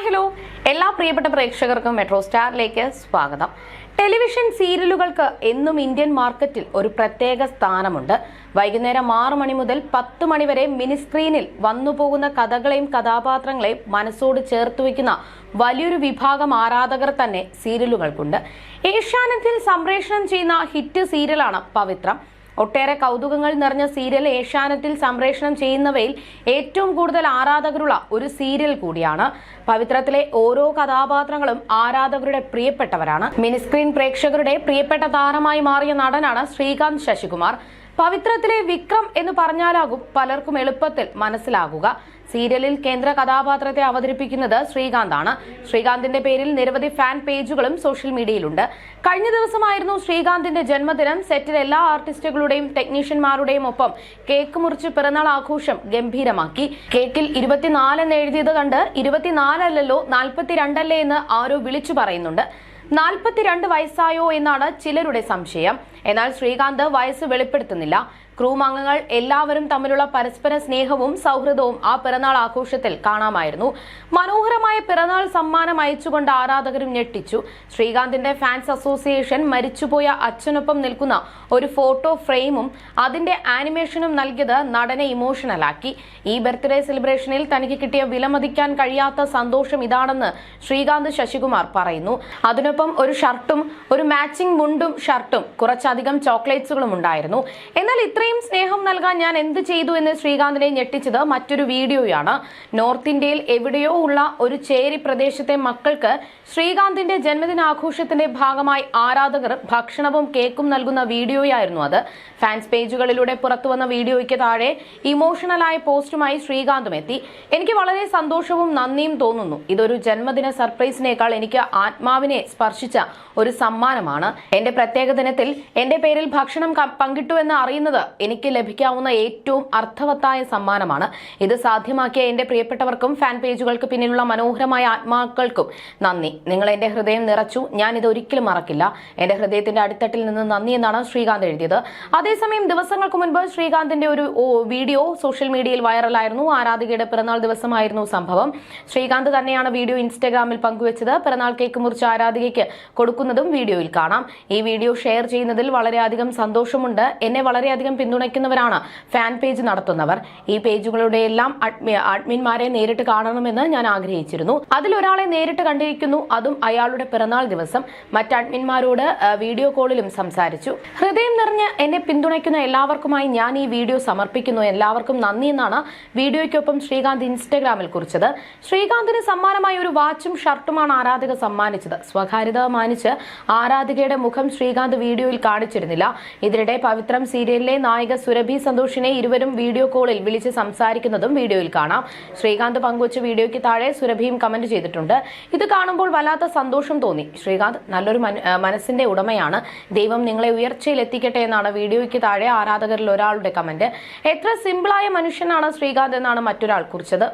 Hello എല്ലാ പ്രിയപ്പെട്ട പ്രേക്ഷകർക്കും മെട്രോ സ്റ്റാറിലേക്ക് സ്വാഗതം. ടെലിവിഷൻ സീരിയലുകൾക്ക് എന്നും ഇന്ത്യൻ മാർക്കറ്റിൽ ഒരു പ്രത്യേക സ്ഥാനമുണ്ട്. വൈകുന്നേരം 6 മണി മുതൽ 10 മണി വരെ മിനി സ്ക്രീനിൽ വന്നുപോകുന്ന കഥകളെയും കഥാപാത്രങ്ങളെയും മനസ്സോട് ചേർത്ത് വയ്ക്കുന്ന വലിയൊരു വിഭാഗം ആരാധകർ തന്നെ സീരിയലുകൾക്കുണ്ട്. ഏഷ്യാനെറ്റിൽ സംപ്രേഷണം ചെയ്യുന്ന ഹിറ്റ് സീരിയലാണ് പവിത്രം. ഒട്ടേറെ കൗതുകങ്ങൾ നിറഞ്ഞ സീരിയൽ ഏഷ്യാനെറ്റിൽ സംപ്രേഷണം ചെയ്യുന്നവയിൽ ഏറ്റവും കൂടുതൽ ആരാധകരുള്ള ഒരു സീരിയൽ കൂടിയാണ്. പവിത്രത്തിലെ ഓരോ കഥാപാത്രങ്ങളും ആരാധകരുടെ പ്രിയപ്പെട്ടവരാണ്. മിനിസ്ക്രീൻ പ്രേക്ഷകരുടെ പ്രിയപ്പെട്ട താരമായി മാറിയ നടനാണ് ശ്രീകാന്ത് ശശികുമാർ. പവിത്രത്തിലെ വിക്രം എന്ന് പറഞ്ഞാലാകും പലർക്കും എളുപ്പത്തിൽ മനസ്സിലാകുക. സീരിയലിൽ കേന്ദ്ര കഥാപാത്രത്തെ അവതരിപ്പിക്കുന്നത് ശ്രീകാന്താണ്. ശ്രീകാന്തിന്റെ പേരിൽ നിരവധി ഫാൻ പേജുകളും സോഷ്യൽ മീഡിയയിലുണ്ട്. കഴിഞ്ഞ ദിവസമായിരുന്നു ശ്രീകാന്തിന്റെ ജന്മദിനം. സെറ്റിൽ എല്ലാ ആർട്ടിസ്റ്റുകളുടെയും ടെക്നീഷ്യന്മാരുടെയും ഒപ്പം കേക്ക് മുറിച്ച് പിറന്നാൾ ആഘോഷം ഗംഭീരമാക്കി. കേക്കിൽ 24 എന്ന് എഴുതിയത് കണ്ട് 24 അല്ലല്ലോ 42 അല്ലേ എന്ന് ആരോ വിളിച്ചു പറയുന്നുണ്ട്. 42 വയസ്സായോ എന്നാണ് ചിലരുടെ സംശയം. എന്നാൽ ശ്രീകാന്ത് വയസ്സ് വെളിപ്പെടുത്തുന്നില്ല. ക്രൂം അംഗങ്ങൾ എല്ലാവരും തമ്മിലുള്ള പരസ്പര സ്നേഹവും സൗഹൃദവും ആ പിറന്നാൾ ആഘോഷത്തിൽ കാണാമായിരുന്നു. മനോഹരമായ പിറന്നാൾ സമ്മാനം അയച്ചുകൊണ്ട് ആരാധകരും ഞെട്ടിച്ചു. ശ്രീകാന്തിന്റെ ഫാൻസ് അസോസിയേഷൻ മരിച്ചുപോയ അച്ഛനൊപ്പം നിൽക്കുന്ന ഒരു ഫോട്ടോ ഫ്രെയിമും അതിന്റെ ആനിമേഷനും നൽകിയത് നടനെ ഇമോഷണലാക്കി. ഈ ബർത്ത്ഡേ സെലിബ്രേഷനിൽ തനിക്ക് കിട്ടിയ വിലമതിക്കാൻ കഴിയാത്ത സന്തോഷം ഇതാണെന്ന് ശ്രീകാന്ത് ശശികുമാർ പറയുന്നു. അതിനൊപ്പം ഒരു ഷർട്ടും ഒരു മാച്ചിങ് മുണ്ടും ഷർട്ടും കുറച്ചധികം ചോക്ലേറ്റ്സുകളും ഉണ്ടായിരുന്നു. എന്നാൽ ഇത്രയും സ്നേഹം നൽകാൻ ഞാൻ എന്ത് ചെയ്തു എന്ന് ശ്രീകാന്തിനെ ഞെട്ടിച്ചത് മറ്റൊരു വീഡിയോയാണ്. നോർത്ത് ഇന്ത്യയിൽ എവിടെയോ ഉള്ള ഒരു ചേരി പ്രദേശത്തെ മക്കൾക്ക് ശ്രീകാന്തിന്റെ ജന്മദിനാഘോഷത്തിന്റെ ഭാഗമായി ആരാധകർ ഭക്ഷണവും കേക്കും നൽകുന്ന വീഡിയോയായിരുന്നു അത്. ഫാൻസ് പേജുകളിലൂടെ പുറത്തുവന്ന വീഡിയോയ്ക്ക് താഴെ ഇമോഷണലായ പോസ്റ്റുമായി ശ്രീകാന്തും എത്തി. എനിക്ക് വളരെ സന്തോഷവും നന്ദിയും തോന്നുന്നു. ഇതൊരു ജന്മദിന സർപ്രൈസിനേക്കാൾ എനിക്ക് ആത്മാവിനെ സ്പർശിച്ച ഒരു സമ്മാനമാണ്. എന്റെ പ്രത്യേക ദിനത്തിൽ എന്റെ പേരിൽ ഭക്ഷണം പങ്കിട്ടു എന്ന് അറിയുന്നത് എനിക്ക് ലഭിക്കാവുന്ന ഏറ്റവും അർത്ഥവത്തായ സമ്മാനമാണ്. ഇത് സാധ്യമാക്കിയ എന്റെ പ്രിയപ്പെട്ടവർക്കും ഫാൻ പേജുകൾക്ക് പിന്നിലുള്ള മനോഹരമായ ആത്മാക്കൾക്കും നന്ദി. നിങ്ങൾ എന്റെ ഹൃദയം നിറച്ചു. ഞാൻ ഇത് ഒരിക്കലും മറക്കില്ല. എന്റെ ഹൃദയത്തിന്റെ അടിത്തട്ടിൽ നിന്ന് നന്ദി എന്നാണ് ശ്രീകാന്ത് എഴുതിയത്. അതേസമയം ദിവസങ്ങൾക്ക് മുൻപ് ശ്രീകാന്തിന്റെ ഒരു വീഡിയോ സോഷ്യൽ മീഡിയയിൽ വൈറലായിരുന്നു. ആരാധികയുടെ പിറന്നാൾ ദിവസമായിരുന്നു സംഭവം. ശ്രീകാന്ത് തന്നെയാണ് വീഡിയോ ഇൻസ്റ്റഗ്രാമിൽ പങ്കുവച്ചത്. പിറന്നാൾ കേക്ക് മുറിച്ച് ആരാധികയ്ക്ക് കൊടുക്കുന്നതും വീഡിയോയിൽ കാണാം. ഈ വീഡിയോ ഷെയർ ചെയ്യുന്നതിൽ വളരെയധികം സന്തോഷമുണ്ട്. എന്നെ വളരെയധികം പിന്തുണയ്ക്കുന്നവരാണ് ഫാൻ പേജ് നടത്തുന്നവർ. ഈ പേജുകളുടെ എല്ലാം അഡ്മിന്മാരെ നേരിട്ട് കാണണമെന്ന് ഞാൻ ആഗ്രഹിച്ചിരുന്നു. അതിലൊരാളെ നേരിട്ട് കണ്ടിരിക്കുന്നു, അതും അയാളുടെ പിറന്നാൾ ദിവസം. മറ്റ് അഡ്മിന്മാരോട് വീഡിയോ കോളിലും സംസാരിച്ചു. ഹൃദയം നിറഞ്ഞ് എന്നെ പിന്തുണയ്ക്കുന്ന എല്ലാവർക്കുമായി ഞാൻ ഈ വീഡിയോ സമർപ്പിക്കുന്നു. എല്ലാവർക്കും നന്ദി എന്നാണ് വീഡിയോയ്ക്കൊപ്പം ശ്രീകാന്ത് ഇൻസ്റ്റഗ്രാമിൽ കുറിച്ചത്. ശ്രീകാന്തിന് സമ്മാനമായി ഒരു വാച്ചും ഷർട്ടുമാണ് ആരാധിക സമ്മാനിച്ചത്. സ്വകാര്യത മാനിച്ച് ആരാധികയുടെ മുഖം ശ്രീകാന്ത് വീഡിയോയിൽ കാണിച്ചിരുന്നില്ല. ഇതിനിടെ പവിത്രം സീരിയലിലെ നായിക സുരഭി സന്തോഷിനെ ഇരുവരും വീഡിയോ കോളിൽ വിളിച്ച് സംസാരിക്കുന്നതും വീഡിയോയിൽ കാണാം. ശ്രീകാന്ത് പങ്കുവച്ച വീഡിയോയ്ക്ക് താഴെ സുരഭിയും കമന്റ് ചെയ്തിട്ടുണ്ട്. ഇത് കാണുമ്പോൾ വല്ലാത്ത സന്തോഷം തോന്നി. ശ്രീകാന്ത് നല്ലൊരു മനസ്സിന്റെ ഉടമയാണ്. ദൈവം നിങ്ങളെ ഉയർച്ചയിൽ എത്തിക്കട്ടെ എന്നാണ് വീഡിയോയ്ക്ക് താഴെ ആരാധകരിൽ ഒരാളുടെ കമന്റ്. എത്ര സിമ്പിളായ മനുഷ്യനാണ് ശ്രീകാന്ത് എന്നാണ് മറ്റൊരാൾ കുറിച്ചത്.